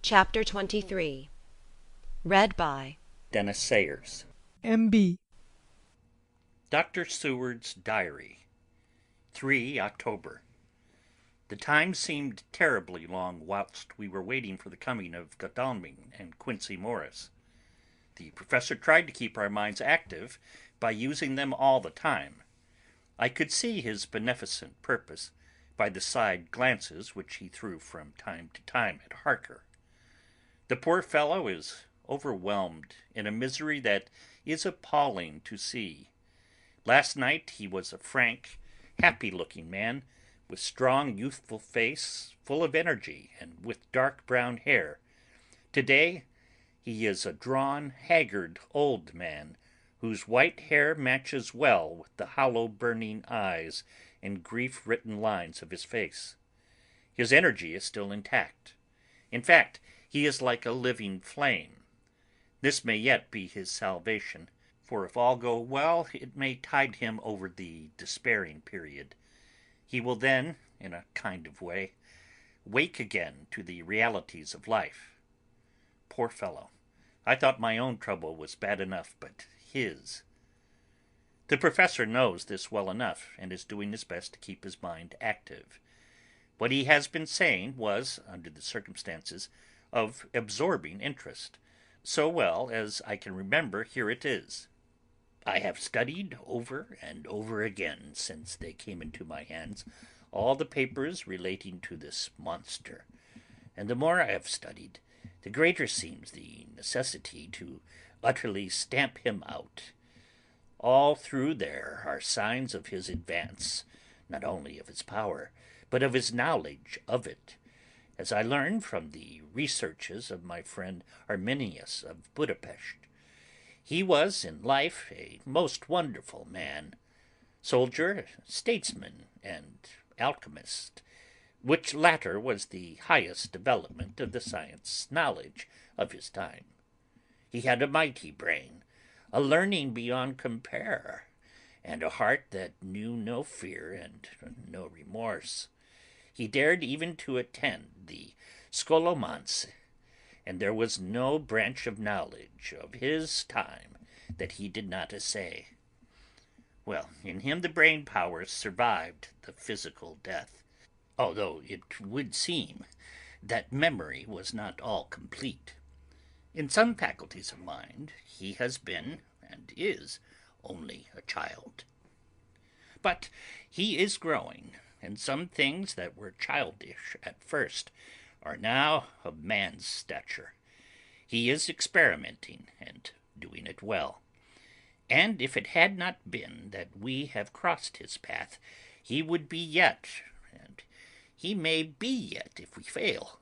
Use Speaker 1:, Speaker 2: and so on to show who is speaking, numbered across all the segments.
Speaker 1: Chapter 23. Read by
Speaker 2: Dennis Sayers.
Speaker 3: M.B.
Speaker 2: Dr. Seward's Diary, 3 October. The time seemed terribly long whilst we were waiting for the coming of Godalming and Quincey Morris. The professor tried to keep our minds active by using them all the time. I could see his beneficent purpose by the side glances which he threw from time to time at Harker. The poor fellow is overwhelmed in a misery that is appalling to see. Last night he was a frank, happy-looking man, with strong, youthful face, full of energy, and with dark brown hair. Today he is a drawn, haggard old man, whose white hair matches well with the hollow, burning eyes and grief-written lines of his face. His energy is still intact. In fact, he is like a living flame. This may yet be his salvation, for if all go well, it may tide him over the despairing period. He will then, in a kind of way, wake again to the realities of life. Poor fellow! I thought my own trouble was bad enough, but his... The professor knows this well enough, and is doing his best to keep his mind active. What he has been saying was, under the circumstances, of absorbing interest. So well as I can remember, here it is. I have studied over and over again, since they came into my hands, all the papers relating to this monster, and the more I have studied, the greater seems the necessity to utterly stamp him out. All through there are signs of his advance, not only of his power, but of his knowledge of it, as I learned from the researches of my friend Arminius of Budapest. He was in life a most wonderful man, soldier, statesman, and alchemist, which latter was the highest development of the science knowledge of his time. He had a mighty brain, a learning beyond compare, and a heart that knew no fear and no remorse. He dared even to attend the scholomance, and there was no branch of knowledge of his time that he did not essay. Well, in him the brain powers survived the physical death, although it would seem that memory was not all complete. In some faculties of mind he has been, and is, only a child. But he is growing, and some things that were childish at first are now of man's stature. He is experimenting, and doing it well. And if it had not been that we have crossed his path, he would be yet, and he may be yet if we fail,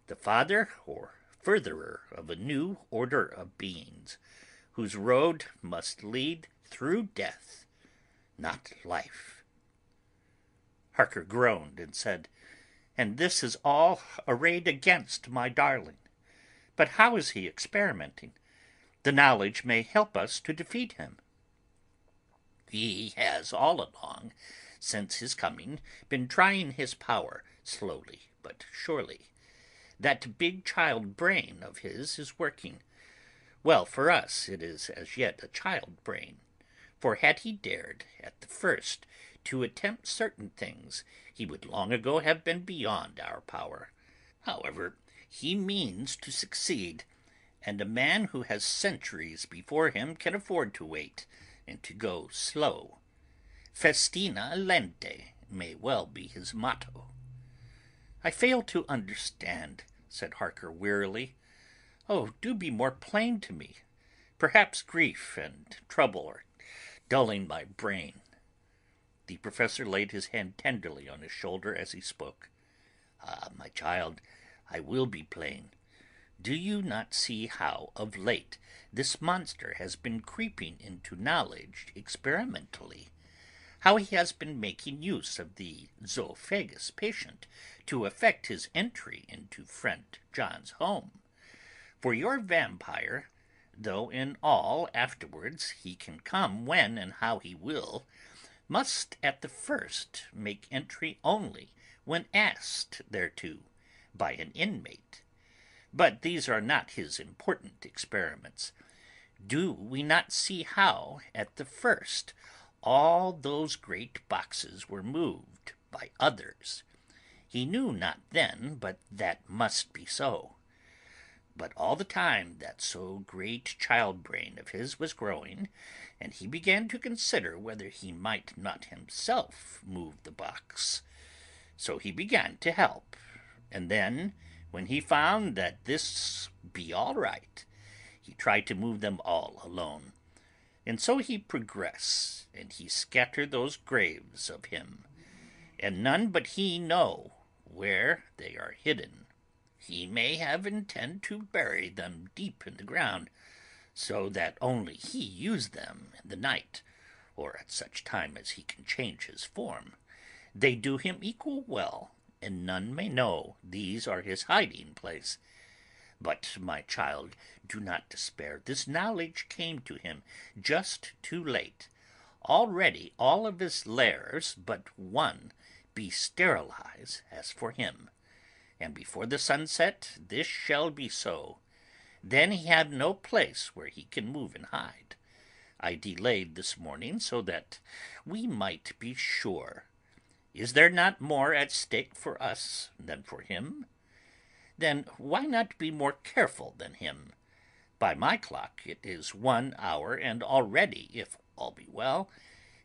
Speaker 2: the father or furtherer of a new order of beings, whose road must lead through death, not life. Harker groaned and said, "And this is all arrayed against my darling. But how is he experimenting? The knowledge may help us to defeat him." "He has all along, since his coming, been trying his power, slowly but surely. That big child brain of his is working. Well, for us it is as yet a child brain, for had he dared, at the first, to attempt certain things, he would long ago have been beyond our power. However, he means to succeed, and a man who has centuries before him can afford to wait, and to go slow. Festina lente may well be his motto." "I fail to understand," said Harker wearily. "Oh, do be more plain to me. Perhaps grief and trouble are dulling my brain." The professor laid his hand tenderly on his shoulder as he spoke. "Ah, my child, I will be plain. Do you not see how, of late, this monster has been creeping into knowledge experimentally? How he has been making use of the zoophagous patient to effect his entry into friend John's home? For your vampire, though in all afterwards he can come when and how he will, must at the first make entry only when asked thereto by an inmate. But these are not his important experiments. Do we not see how, at the first, all those great boxes were moved by others? He knew not then but that must be so. But all the time that so great child-brain of his was growing, and he began to consider whether he might not himself move the box. So he began to help, and then, when he found that this be all right, he tried to move them all alone. And so he progress, and he scatter those graves of him, and none but he know where they are hidden. He may have intend to bury them deep in the ground, so that only he use them in the night, or at such time as he can change his form. They do him equal well, and none may know these are his hiding place. But, my child, do not despair. This knowledge came to him just too late. Already all of his lairs but one be sterilized as for him, and before the sunset this shall be so. Then he had no place where he can move and hide. I delayed this morning so that we might be sure. Is there not more at stake for us than for him? Then why not be more careful than him? By my clock it is 1 hour, and already, if all be well,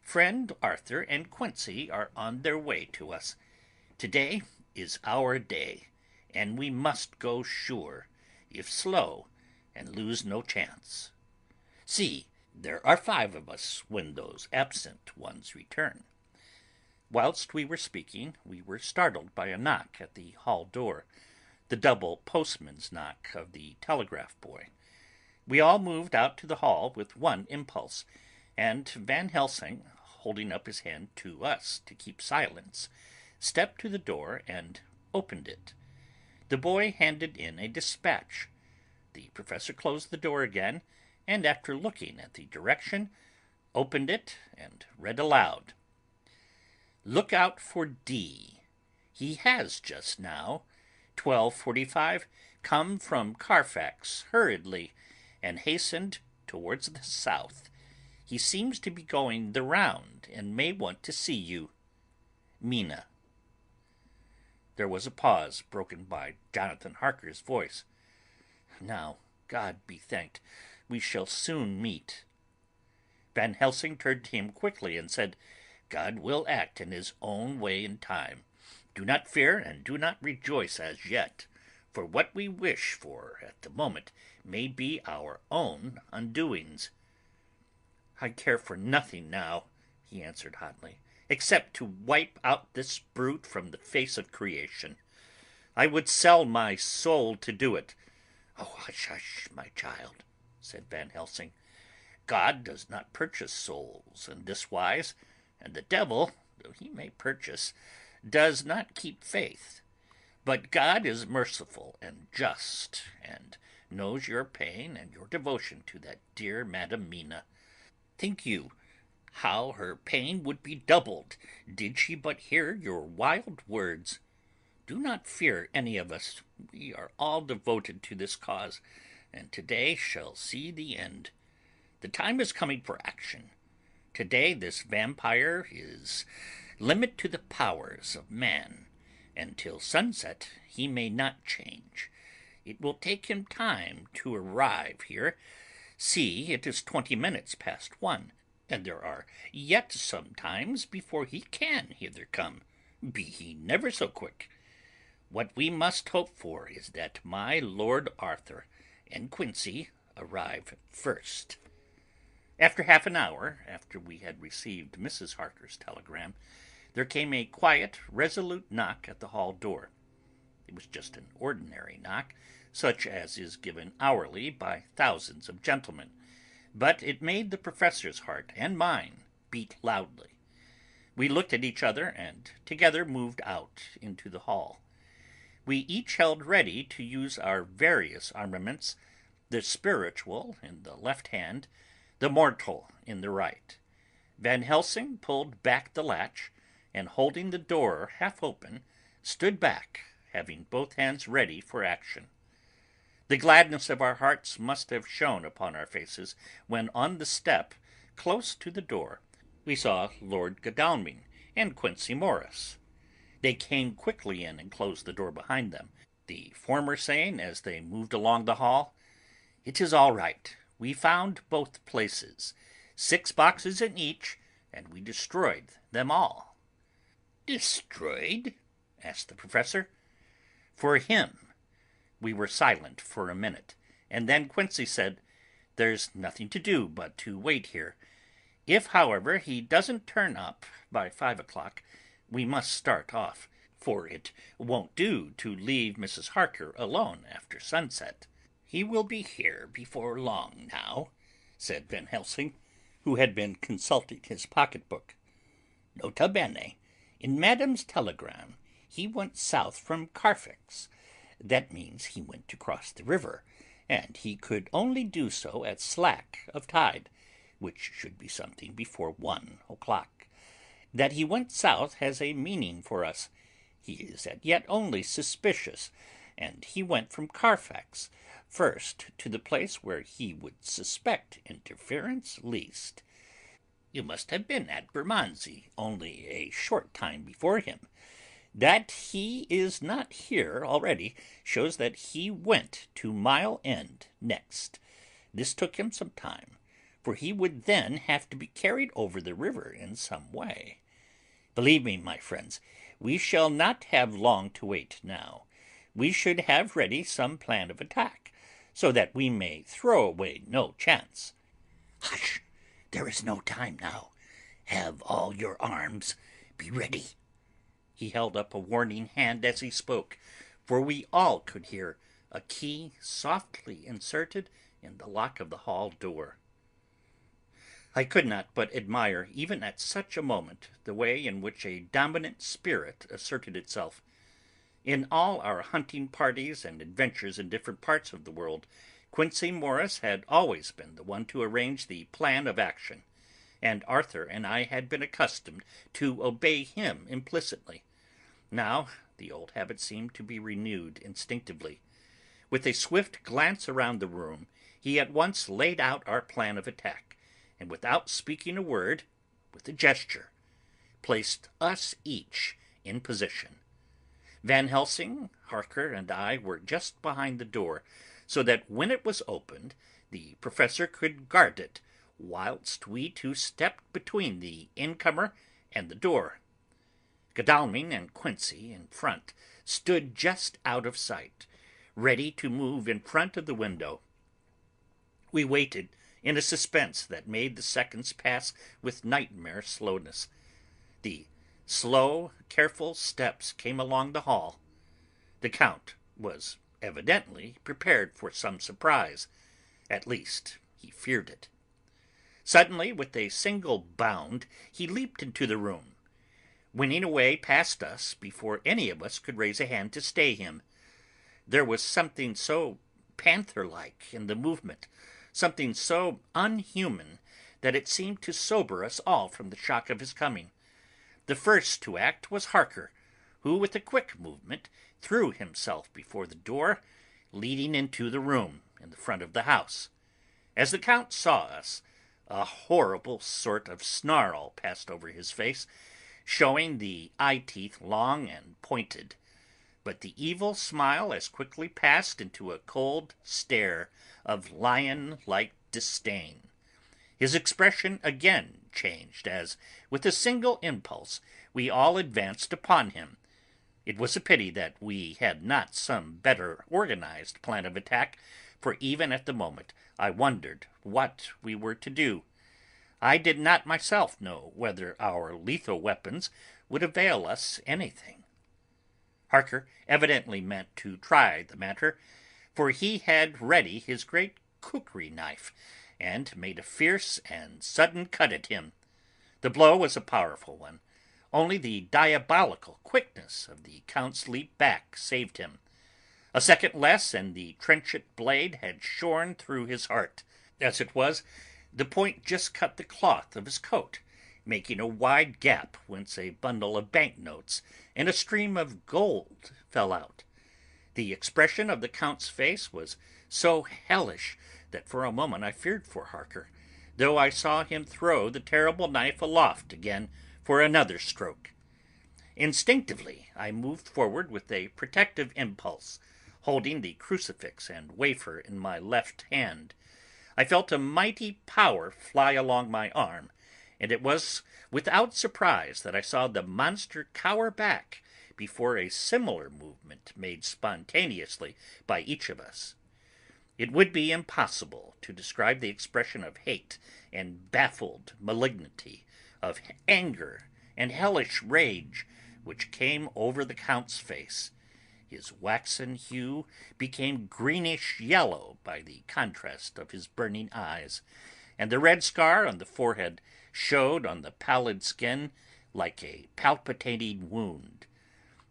Speaker 2: friend Arthur and Quincey are on their way to us. Today is our day, and we must go sure, if slow, and lose no chance. See, there are 5 of us when those absent ones return. Whilst we were speaking, we were startled by a knock at the hall door, the double postman's knock of the telegraph boy. We all moved out to the hall with one impulse, and Van Helsing, holding up his hand to us to keep silence, stepped to the door and opened it. The boy handed in a dispatch. The professor closed the door again, and after looking at the direction, opened it and read aloud. Look out for D. He has just now, 12:45, come from Carfax hurriedly, and hastened towards the south. He seems to be going the round, and may want to see you. Mina. There was a pause, broken by Jonathan Harker's voice. Now, God be thanked, we shall soon meet. Van Helsing turned to him quickly and said, God will act in his own way and time. Do not fear, and do not rejoice as yet, for what we wish for at the moment may be our own undoings. I care for nothing now, he answered hotly, except to wipe out this brute from the face of creation. I would sell my soul to do it. Oh, hush, hush, my child, said Van Helsing. God does not purchase souls in this wise, and the devil, though he may purchase, does not keep faith. But God is merciful and just, and knows your pain and your devotion to that dear Madam Mina. Think you how her pain would be doubled did she but hear your wild words? Do not fear any of us. We are all devoted to this cause, and today shall see the end. The time is coming for action. Today this vampire is limit to the powers of man, and till sunset he may not change. It will take him time to arrive here. See, it is 20 minutes past 1, and there are yet some times before he can hither come, be he never so quick. What we must hope for is that my Lord Arthur and Quincey arrive first. After half an hour, after we had received Mrs. Harker's telegram, there came a quiet, resolute knock at the hall door. It was just an ordinary knock, such as is given hourly by thousands of gentlemen, but it made the professor's heart and mine beat loudly. We looked at each other, and together moved out into the hall. We each held ready to use our various armaments, the spiritual in the left hand, the mortal in the right. Van Helsing pulled back the latch, and holding the door half open, stood back, having both hands ready for action. The gladness of our hearts must have shone upon our faces when on the step, close to the door, we saw Lord Godalming and Quincey Morris. They came quickly in and closed the door behind them, the former saying as they moved along the hall, "It is all right. We found both places, 6 boxes in each, and we destroyed them all." "Destroyed?" asked the Professor. "For him." We were silent for a minute, and then Quincey said, "There's nothing to do but to wait here. If, however, he doesn't turn up by 5 o'clock, we must start off, for it won't do to leave Mrs. Harker alone after sunset." "He will be here before long now," said Van Helsing, who had been consulting his pocket-book. "Nota bene, in Madame's telegram he went south from Carfax. That means he went to cross the river, and he could only do so at slack of tide, which should be something before 1 o'clock. That he went south has a meaning for us. He is as yet only suspicious, and he went from Carfax first to the place where he would suspect interference least. You must have been at Bermondsey only a short time before him. That he is not here already shows that he went to Mile End next. This took him some time, for he would then have to be carried over the river in some way. Believe me, my friends, we shall not have long to wait now. We should have ready some plan of attack, so that we may throw away no chance." "Hush! There is no time now. Have all your arms. Be ready." He held up a warning hand as he spoke, for we all could hear a key softly inserted in the lock of the hall door. I could not but admire, even at such a moment, the way in which a dominant spirit asserted itself. In all our hunting parties and adventures in different parts of the world, Quincey Morris had always been the one to arrange the plan of action, and Arthur and I had been accustomed to obey him implicitly. Now the old habit seemed to be renewed instinctively. With a swift glance around the room, he at once laid out our plan of attack, and without speaking a word, with a gesture, placed us each in position. Van Helsing, Harker, and I were just behind the door, so that when it was opened, the Professor could guard it, whilst we two stepped between the incomer and the door. Godalming and Quincey, in front, stood just out of sight, ready to move in front of the window. We waited in a suspense that made the seconds pass with nightmare slowness. The slow, careful steps came along the hall. The Count was evidently prepared for some surprise. At least, he feared it. Suddenly, with a single bound, he leaped into the room, winning away past us before any of us could raise a hand to stay him. There was something so panther-like in the movement, something so unhuman, that it seemed to sober us all from the shock of his coming. The first to act was Harker, who with a quick movement threw himself before the door, leading into the room in the front of the house. As the Count saw us, a horrible sort of snarl passed over his face, showing the eye-teeth long and pointed, but the evil smile as quickly passed into a cold stare of lion-like disdain. His expression again changed as, with a single impulse, we all advanced upon him. It was a pity that we had not some better organized plan of attack, for even at the moment I wondered what we were to do. I did not myself know whether our lethal weapons would avail us anything. Harker evidently meant to try the matter, for he had ready his great kukri knife, and made a fierce and sudden cut at him. The blow was a powerful one. Only the diabolical quickness of the Count's leap back saved him. A second less, and the trenchant blade had shorn through his heart. As it was, the point just cut the cloth of his coat, making a wide gap whence a bundle of banknotes and a stream of gold fell out. The expression of the Count's face was so hellish that for a moment I feared for Harker, though I saw him throw the terrible knife aloft again for another stroke. Instinctively I moved forward with a protective impulse, holding the crucifix and wafer in my left hand. I felt a mighty power fly along my arm, and it was without surprise that I saw the monster cower back before a similar movement made spontaneously by each of us. It would be impossible to describe the expression of hate and baffled malignity, of anger and hellish rage which came over the Count's face. His waxen hue became greenish yellow by the contrast of his burning eyes, and the red scar on the forehead showed on the pallid skin like a palpitating wound.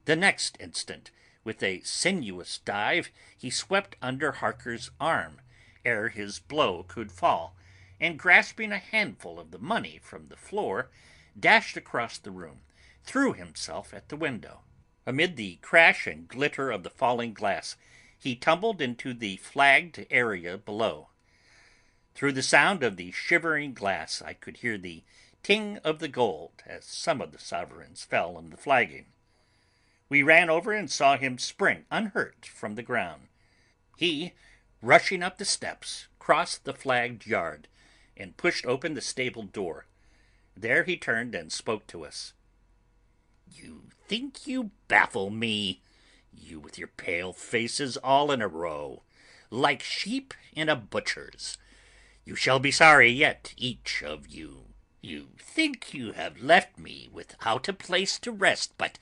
Speaker 2: The next instant, with a sinuous dive, he swept under Harker's arm ere his blow could fall, and grasping a handful of the money from the floor, dashed across the room, threw himself at the window. Amid the crash and glitter of the falling glass, he tumbled into the flagged area below. Through the sound of the shivering glass I could hear the ting of the gold as some of the sovereigns fell in the flagging. We ran over and saw him spring unhurt from the ground. He, rushing up the steps, crossed the flagged yard and pushed open the stable door. There he turned and spoke to us. "You think you baffle me, you with your pale faces all in a row, like sheep in a butcher's. You shall be sorry yet, each of you. You think you have left me without a place to rest, but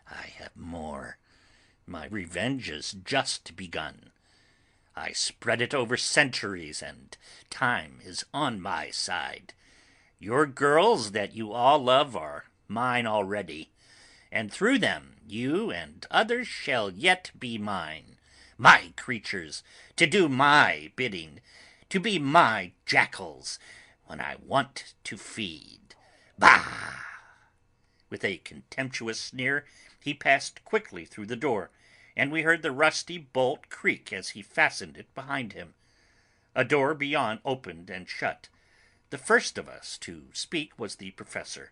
Speaker 2: I have more. My revenge is just begun. I spread it over centuries, and time is on my side. Your girls that you all love are mine already, and through them you and others shall yet be mine, my creatures, to do my bidding, to be my jackals when I want to feed. Bah!" With a contemptuous sneer, he passed quickly through the door, and we heard the rusty bolt creak as he fastened it behind him. A door beyond opened and shut. The first of us to speak was the Professor.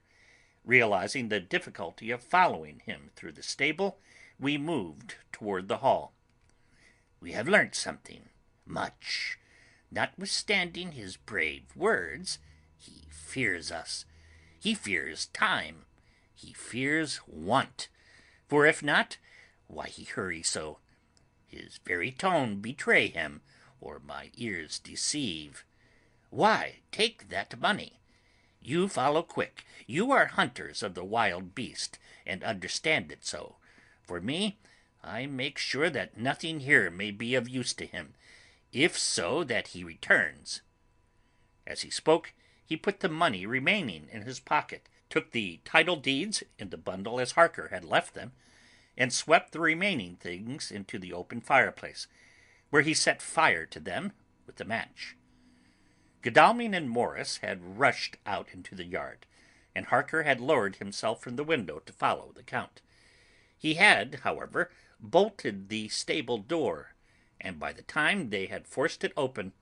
Speaker 2: Realizing the difficulty of following him through the stable, we moved toward the hall. "We have learnt something, much. Notwithstanding his brave words, he fears us. He fears time. He fears want. For if not, why he hurry so? His very tone betray him, or my ears deceive. Why, take that money. You follow quick. You are hunters of the wild beast, and understand it so. For me, I make sure that nothing here may be of use to him, if so that he returns." As he spoke, he put the money remaining in his pocket, took the title deeds in the bundle as Harker had left them, and swept the remaining things into the open fireplace, where he set fire to them with a match. Godalming and Morris had rushed out into the yard, and Harker had lowered himself from the window to follow the Count. He had, however, bolted the stable door, and by the time they had forced it open,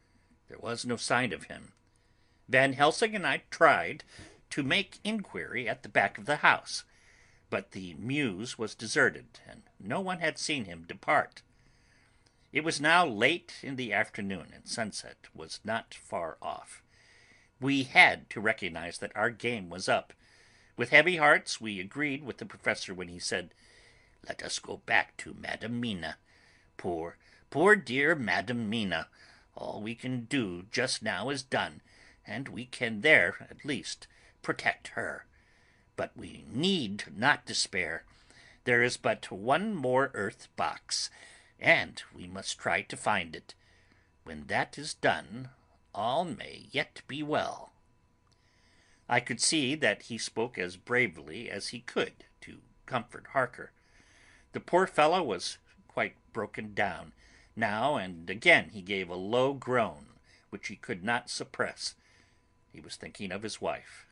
Speaker 2: there was no sign of him. Van Helsing and I tried to make inquiry at the back of the house, but the mews was deserted, and no one had seen him depart. It was now late in the afternoon, and sunset was not far off. We had to recognize that our game was up. With heavy hearts we agreed with the Professor when he said, "Let us go back to Madam Mina. Poor dear Madam Mina. All we can do just now is done, and we can there, at least, protect her. But we need not despair. There is but one more earth box, and we must try to find it. When that is done, all may yet be well." I could see that he spoke as bravely as he could to comfort Harker. The poor fellow was quite broken down. Now and again he gave a low groan, which he could not suppress. He was thinking of his wife.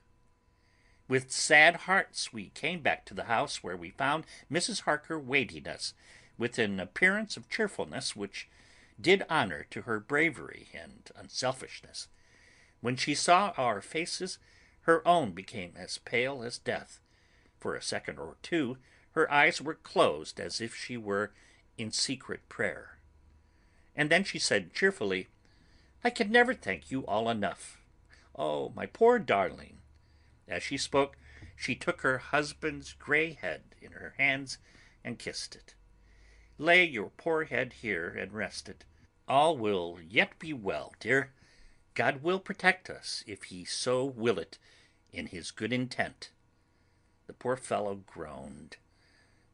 Speaker 2: With sad hearts we came back to the house, where we found Mrs. Harker waiting us, with an appearance of cheerfulness which did honor to her bravery and unselfishness. When she saw our faces, her own became as pale as death. For a second or two her eyes were closed as if she were in secret prayer. And then she said cheerfully, "I can never thank you all enough. Oh, my poor darling!" As she spoke, she took her husband's gray head in her hands and kissed it. "Lay your poor head here and rest it. All will yet be well, dear. God will protect us if he so will it in his good intent." The poor fellow groaned.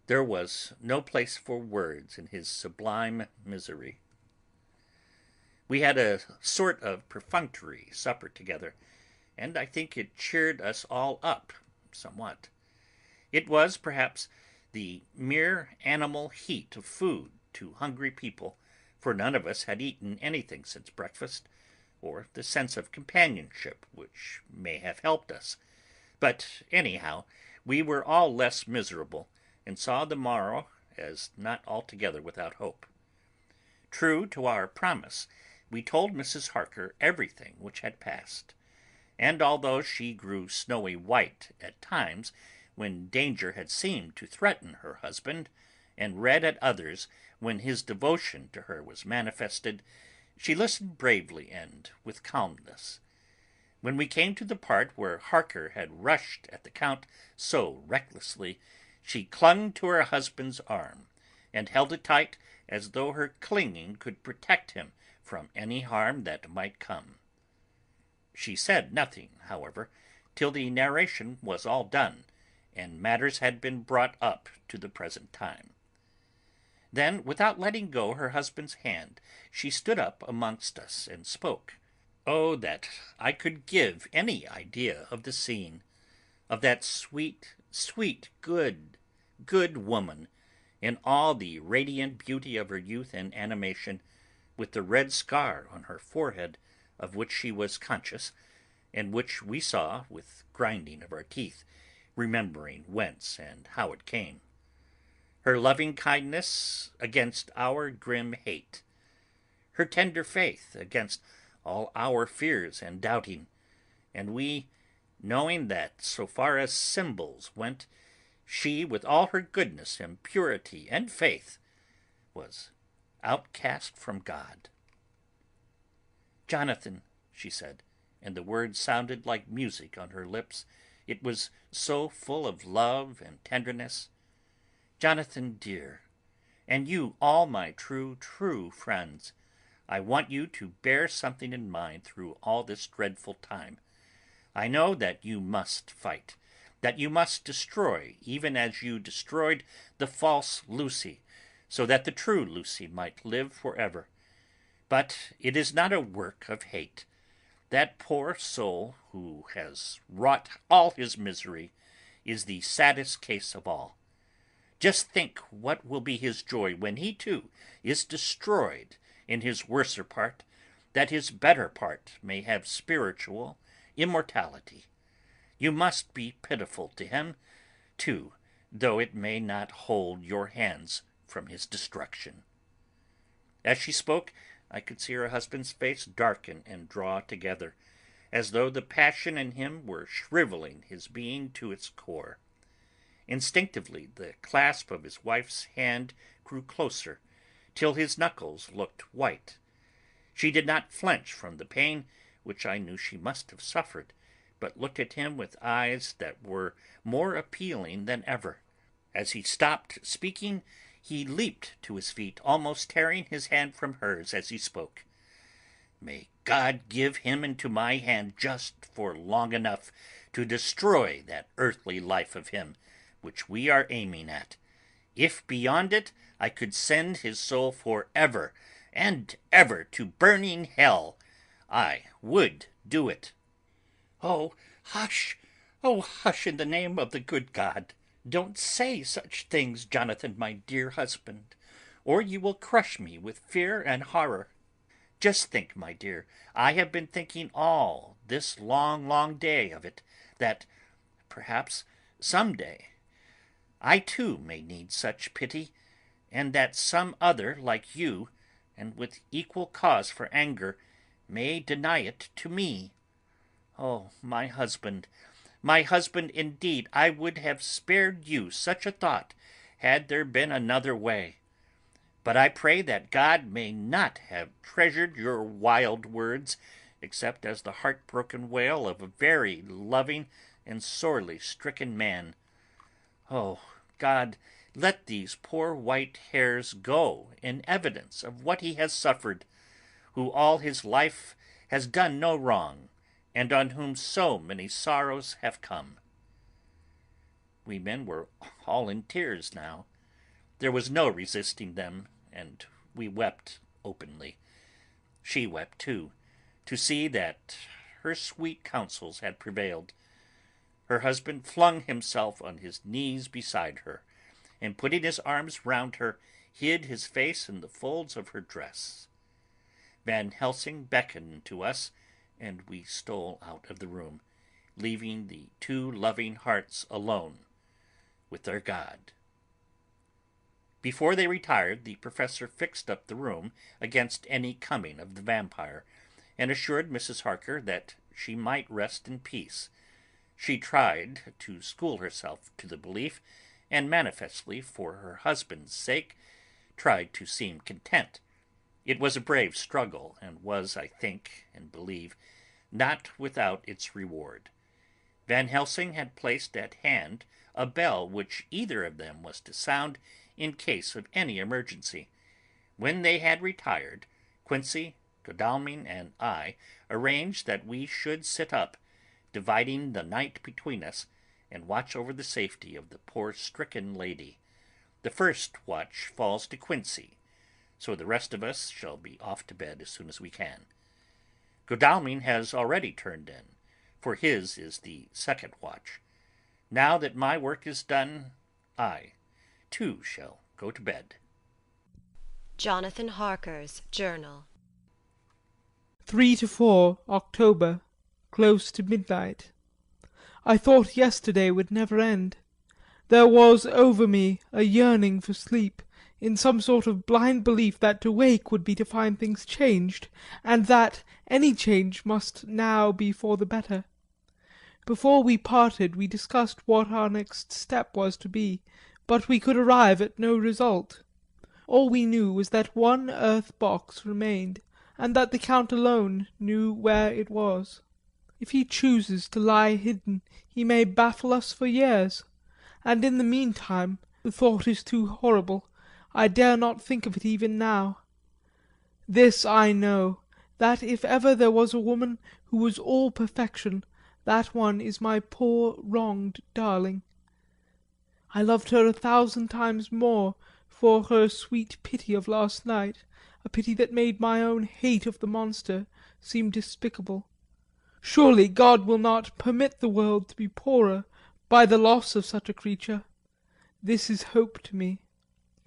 Speaker 2: There was no place for words in his sublime misery. We had a sort of perfunctory supper together, and I think it cheered us all up somewhat. It was, perhaps, the mere animal heat of food to hungry people, for none of us had eaten anything since breakfast, or the sense of companionship which may have helped us. But anyhow, we were all less miserable, and saw the morrow as not altogether without hope. True to our promise, we told Mrs. Harker everything which had passed, and although she grew snowy white at times when danger had seemed to threaten her husband, and red at others when his devotion to her was manifested, she listened bravely and with calmness. When we came to the part where Harker had rushed at the Count so recklessly, she clung to her husband's arm, and held it tight as though her clinging could protect him from any harm that might come. She said nothing, however, till the narration was all done, and matters had been brought up to the present time. Then, without letting go her husband's hand, she stood up amongst us and spoke. Oh, that I could give any idea of the scene, of that sweet, sweet, good woman, in all the radiant beauty of her youth and animation, with the red scar on her forehead, of which she was conscious, and which we saw with grinding of our teeth, remembering whence and how it came. Her loving kindness against our grim hate, her tender faith against all our fears and doubting, and we, knowing that so far as symbols went, she, with all her goodness and purity and faith, was outcast from God. "Jonathan," she said, and the words sounded like music on her lips, it was so full of love and tenderness. "Jonathan, dear, and you all my true, true friends, I want you to bear something in mind through all this dreadful time. I know that you must fight, that you must destroy, even as you destroyed the false Lucy, so that the true Lucy might live forever. But it is not a work of hate. That poor soul who has wrought all his misery is the saddest case of all. Just think what will be his joy when he too is destroyed in his worser part, that his better part may have spiritual immortality. You must be pitiful to him, too, though it may not hold your hands from his destruction." As she spoke, I could see her husband's face darken and draw together, as though the passion in him were shriveling his being to its core. Instinctively the clasp of his wife's hand grew closer, till his knuckles looked white. She did not flinch from the pain which I knew she must have suffered, but looked at him with eyes that were more appealing than ever. As he stopped speaking, he leaped to his feet, almost tearing his hand from hers as he spoke. "May God give him into my hand just for long enough to destroy that earthly life of him which we are aiming at. If beyond it I could send his soul for ever and ever to burning hell, I would do it." "Oh, hush! Oh, hush, in the name of the good God! Don't say such things, Jonathan, my dear husband, or you will crush me with fear and horror. Just think, my dear, I have been thinking all this long, long day of it, that perhaps some day I too may need such pity, and that some other like you, and with equal cause for anger, may deny it to me. Oh, my husband, indeed, I would have spared you such a thought had there been another way. But I pray that God may not have treasured your wild words, except as the heartbroken wail of a very loving and sorely stricken man. Oh, God, let these poor white hairs go in evidence of what he has suffered, who all his life has done no wrong, and on whom so many sorrows have come. We men were all in tears now. There was no resisting them, and we wept openly. She wept too, to see that her sweet counsels had prevailed. Her husband flung himself on his knees beside her, and putting his arms round her, hid his face in the folds of her dress. Van Helsing beckoned to us, and we stole out of the room, leaving the two loving hearts alone with their God. Before they retired, the professor fixed up the room against any coming of the vampire, and assured Mrs. Harker that she might rest in peace. She tried to school herself to the belief, and manifestly for her husband's sake tried to seem content. It was a brave struggle, and was, I think and believe, not without its reward. Van Helsing had placed at hand a bell which either of them was to sound in case of any emergency. When they had retired, Quincey, Godalming, and I arranged that we should sit up, dividing the night between us, and watch over the safety of the poor stricken lady. The first watch falls to Quincey, so the rest of us shall be off to bed as soon as we can. Godalming has already turned in, for his is the second watch. Now that my work is done, I, too, shall go to bed.
Speaker 1: Jonathan Harker's Journal.
Speaker 3: 3 to 4 October, close to midnight. I thought yesterday would never end. There was over me a yearning for sleep, in some sort of blind belief that to wake would be to find things changed, and that any change must now be for the better. Before we parted we discussed what our next step was to be, but we could arrive at no result. All we knew was that one earth box remained, and that the Count alone knew where it was. If he chooses to lie hidden he may baffle us for years, and in the meantime the thought is too horrible. I dare not think of it even now. This I know, that if ever there was a woman who was all perfection, that one is my poor wronged darling. I loved her 1,000 times more for her sweet pity of last night, a pity that made my own hate of the monster seem despicable. Surely God will not permit the world to be poorer by the loss of such a creature. This is hope to me.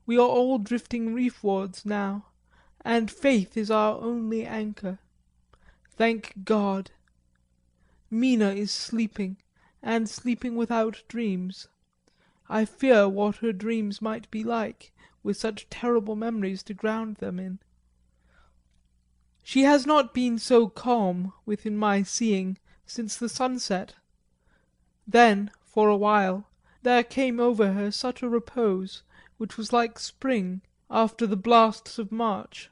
Speaker 3: We are all drifting reefwards now, and faith is our only anchor. Thank God. Mina is sleeping, and sleeping without dreams. I fear what her dreams might be like, with such terrible memories to ground them in. She has not been so calm, within my seeing, since the sunset. Then, for a while, there came over her such a repose, which was like spring after the blasts of March.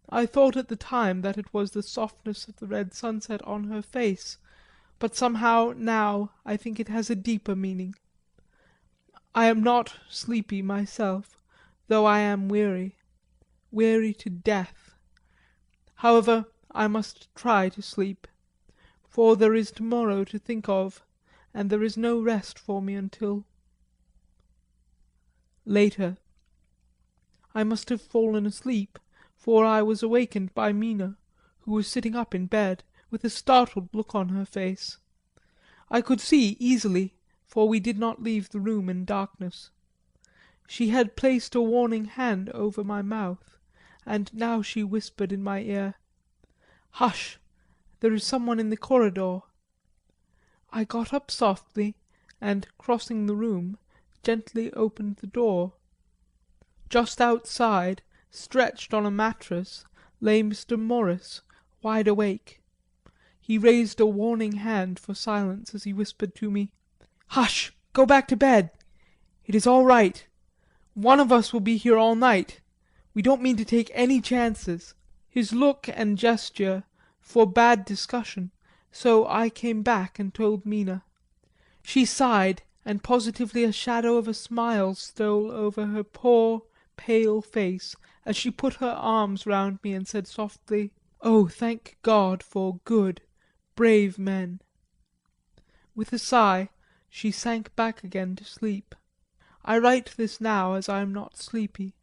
Speaker 3: I thought at the time that it was the softness of the red sunset on her face, but somehow now I think it has a deeper meaning. I am not sleepy myself, though I am weary to death. However, I must try to sleep, for there is tomorrow to think of, and there is no rest for me until later. I must have fallen asleep, for I was awakened by Mina, who was sitting up in bed, with a startled look on her face. I could see easily, for we did not leave the room in darkness. She had placed a warning hand over my mouth, and now she whispered in my ear, "Hush, there is someone in the corridor." I got up softly, and crossing the room, gently opened the door. Just outside, stretched on a mattress, lay Mr. Morris, wide awake. He raised a warning hand for silence as he whispered to me, "Hush! Go back to bed. It is all right. One of us will be here all night. We don't mean to take any chances." His look and gesture forbade discussion, so I came back and told Mina. She sighed, and positively a shadow of a smile stole over her poor, pale face as she put her arms round me and said softly, "Oh, thank God for good, brave men." With a sigh, she sank back again to sleep. I write this now as I am not sleepy,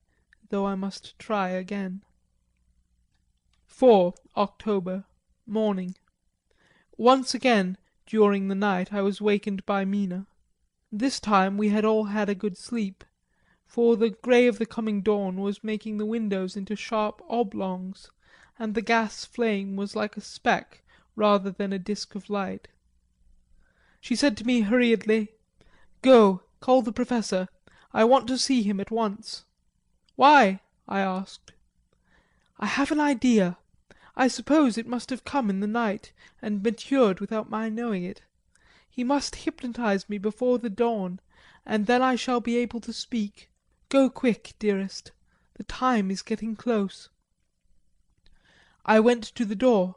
Speaker 3: though I must try again. 4 October, morning. Once again during the night I was wakened by Mina. This time we had all had a good sleep, for the grey of the coming dawn was making the windows into sharp oblongs, and the gas flame was like a speck rather than a disk of light. She said to me hurriedly, "Go, call the Professor. I want to see him at once." "Why?" I asked. "I have an idea. I suppose it must have come in the night and matured without my knowing it. He must hypnotise me before the dawn, and then I shall be able to speak. Go quick, dearest. The time is getting close." I went to the door.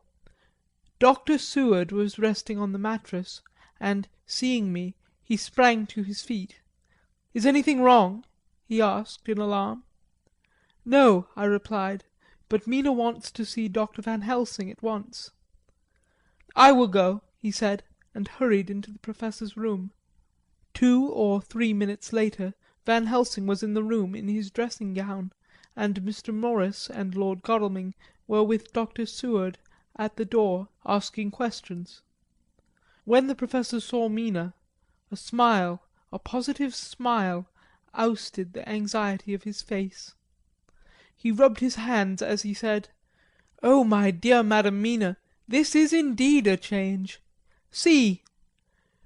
Speaker 3: Dr. Seward was resting on the mattress, and, seeing me, he sprang to his feet. "Is anything wrong?" he asked in alarm. "No," I replied, "but Mina wants to see Dr. Van Helsing at once." "I will go," he said, and hurried into the Professor's room. 2 or 3 minutes later Van Helsing was in the room in his dressing gown, and Mr. Morris and Lord Godalming were with Dr. Seward at the door asking questions. When the Professor saw Mina, a smile, a positive smile, ousted the anxiety of his face. He rubbed his hands as he said, "Oh, my dear Madam Mina, this is indeed a change. See!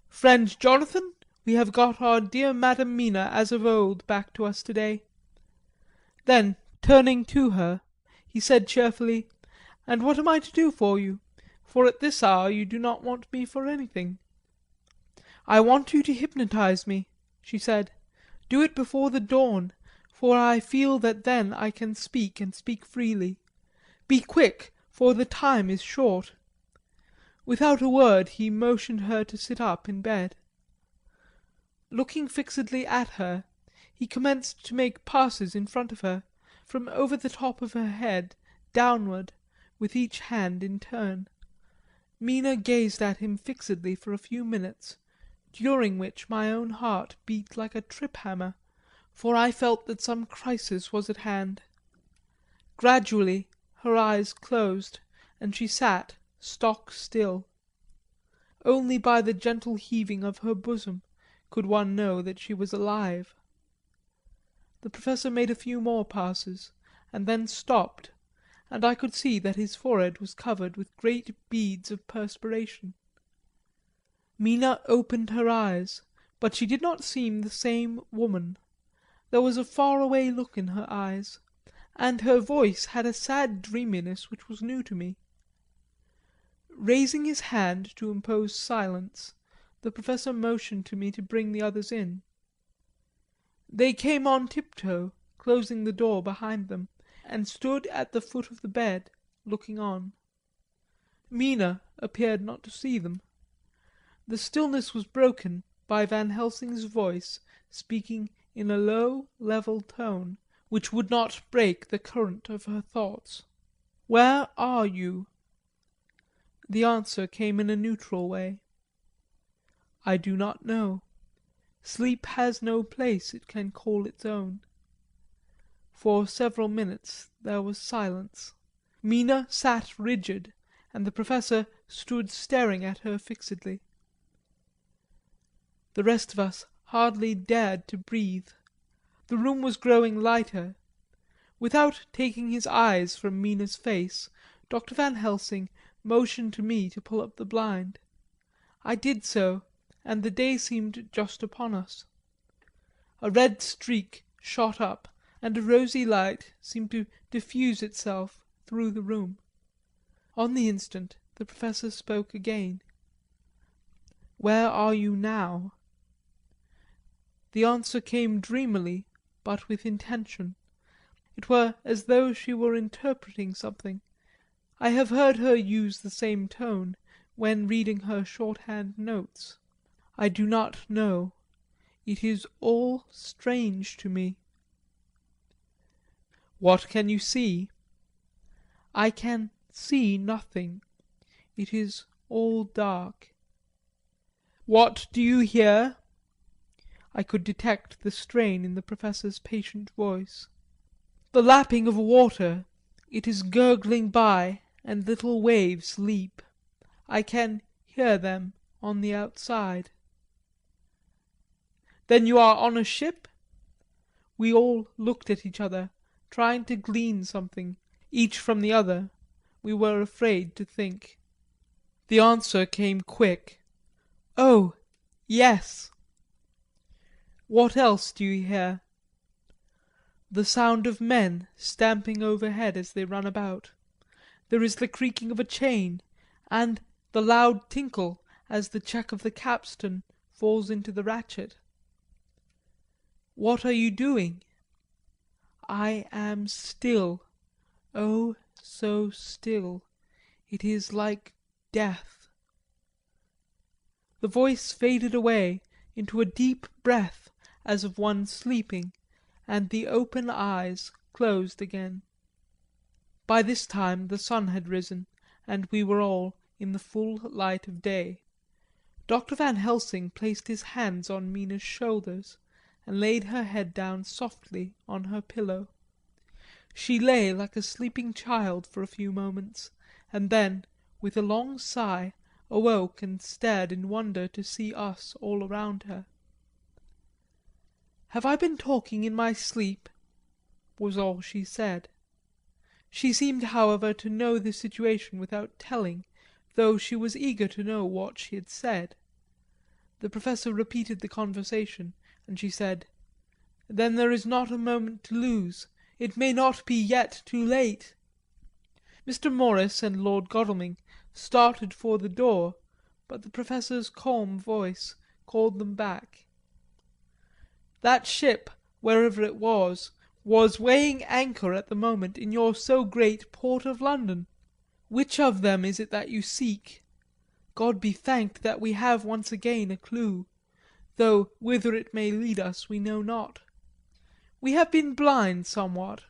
Speaker 3: Friend Jonathan, we have got our dear Madam Mina as of old back to us today." Then, turning to her, he said cheerfully, "And what am I to do for you? For at this hour you do not want me for anything." "I want you to hypnotise me," she said. "Do it before the dawn, for I feel that then I can speak and speak freely. Be quick, for the time is short." Without a word he motioned her to sit up in bed. Looking fixedly at her, he commenced to make passes in front of her, from over the top of her head, downward, with each hand in turn. Mina gazed at him fixedly for a few minutes, during which my own heart beat like a trip hammer, for I felt that some crisis was at hand. Gradually her eyes closed, and she sat stock still. Only by the gentle heaving of her bosom could one know that she was alive. The Professor made a few more passes, and then stopped, and I could see that his forehead was covered with great beads of perspiration. Mina opened her eyes, but she did not seem the same woman. There was a far-away look in her eyes, and her voice had a sad dreaminess which was new to me. Raising his hand to impose silence, the Professor motioned to me to bring the others in. They came on tiptoe, closing the door behind them, and stood at the foot of the bed, looking on. Mina appeared not to see them. The stillness was broken by Van Helsing's voice speaking in a low, level tone which would not break the current of her thoughts. "Where are you?" The answer came in a neutral way. "I do not know. Sleep has no place it can call its own." For several minutes there was silence. Mina sat rigid, and the Professor stood staring at her fixedly. The rest of us hardly dared to breathe. The room was growing lighter. Without taking his eyes from Mina's face, Dr. Van Helsing motioned to me to pull up the blind. I did so, and the day seemed just upon us. A red streak shot up, and a rosy light seemed to diffuse itself through the room. On the instant the Professor spoke again. "Where are you now?" The answer came dreamily, but with intention. It were as though she were interpreting something. I have heard her use the same tone when reading her shorthand notes. I do not know. It is all strange to me. "What can you see?" "I can see nothing. It is all dark." "What do you hear?" I could detect the strain in the Professor's patient voice. "The lapping of water. It is gurgling by, and little waves leap. I can hear them on the outside." "Then you are on a ship?" We all looked at each other, trying to glean something, each from the other. We were afraid to think. The answer came quick. "Oh, yes." "What else do you hear?" "The sound of men stamping overhead as they run about. There is the creaking of a chain, and the loud tinkle as the check of the capstan falls into the ratchet." "What are you doing?" "I am still. Oh, so still. It is like death." The voice faded away into a deep breath as of one sleeping, and the open eyes closed again. By this time the sun had risen, and we were all in the full light of day. Dr. Van Helsing placed his hands on Mina's shoulders and laid her head down softly on her pillow. She lay like a sleeping child for a few moments, and then, with a long sigh, awoke and stared in wonder to see us all around her. "Have I been talking in my sleep?" was all she said. She seemed, however, to know the situation without telling, though she was eager to know what she had said. The Professor repeated the conversation, and she said: "Then there is not a moment to lose. It may not be yet too late." Mr. Morris and Lord Godalming started for the door, but the Professor's calm voice called them back. "That ship, wherever it was weighing anchor at the moment in your so great port of London. Which of them is it that you seek? God be thanked that we have once again a clue, though whither it may lead us we know not. We have been blind somewhat,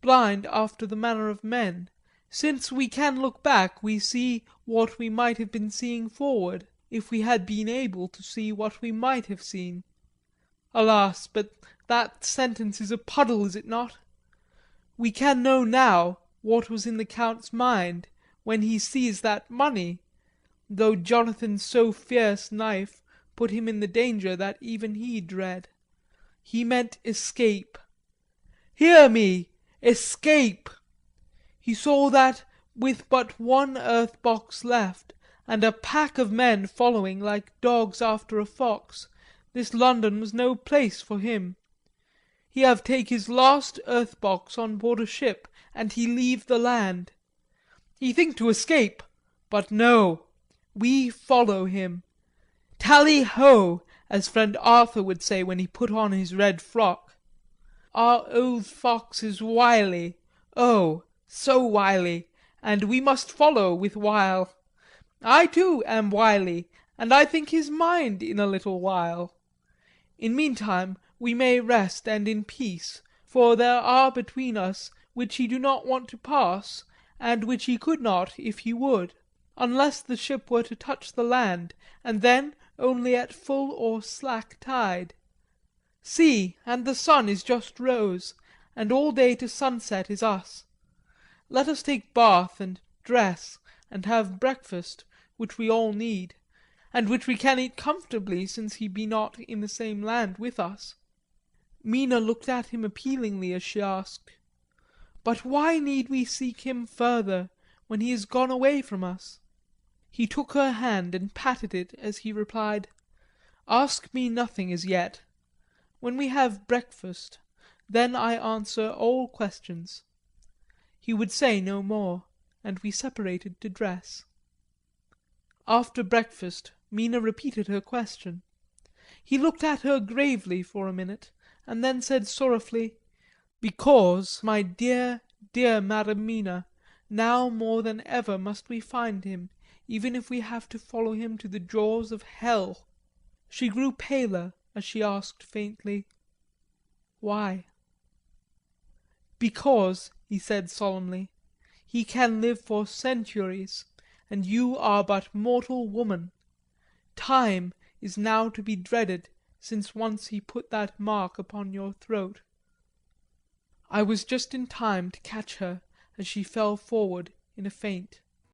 Speaker 3: blind after the manner of men. Since we can look back we see what we might have been seeing forward, if we had been able to see what we might have seen. Alas, but that sentence is a puddle, is it not? We can know now what was in the Count's mind when he seized that money, though Jonathan's so fierce knife put him in the danger that even he dread. He meant escape. Hear me! Escape! He saw that with but one earth box left, and a pack of men following like dogs after a fox, this London was no place for him. He have take his last earth box on board a ship, and he leave the land. He think to escape, but no, we follow him. Tally ho, as friend Arthur would say when he put on his red frock. Our old fox is wily, oh, so wily, and we must follow with wile. I too am wily, and I think his mind in a little while. In meantime we may rest and in peace, for there are between us which he do not want to pass, and which he could not if he would, unless the ship were to touch the land, and then only at full or slack tide. See, and the sun is just rose, and all day to sunset is us. Let us take bath and dress and have breakfast, which we all need, and which we can eat comfortably since he be not in the same land with us." Mina looked at him appealingly as she asked: "But why need we seek him further, when he is gone away from us?" He took her hand and patted it as he replied: "Ask me nothing as yet. When we have breakfast, Then I answer all questions." He would say no more, and we separated to dress. After breakfast Mina repeated her question. He looked at her gravely for a minute, and then said sorrowfully, "Because, my dear, dear Madam Mina, now more than ever must we find him, even if we have to follow him to the jaws of hell." She grew paler as she asked faintly, "Why?" "Because," he said solemnly, "he can live for centuries, and you are but mortal woman. Time is now to be dreaded, since once he put that mark upon your throat." I was just in time to catch her as she fell forward in a faint.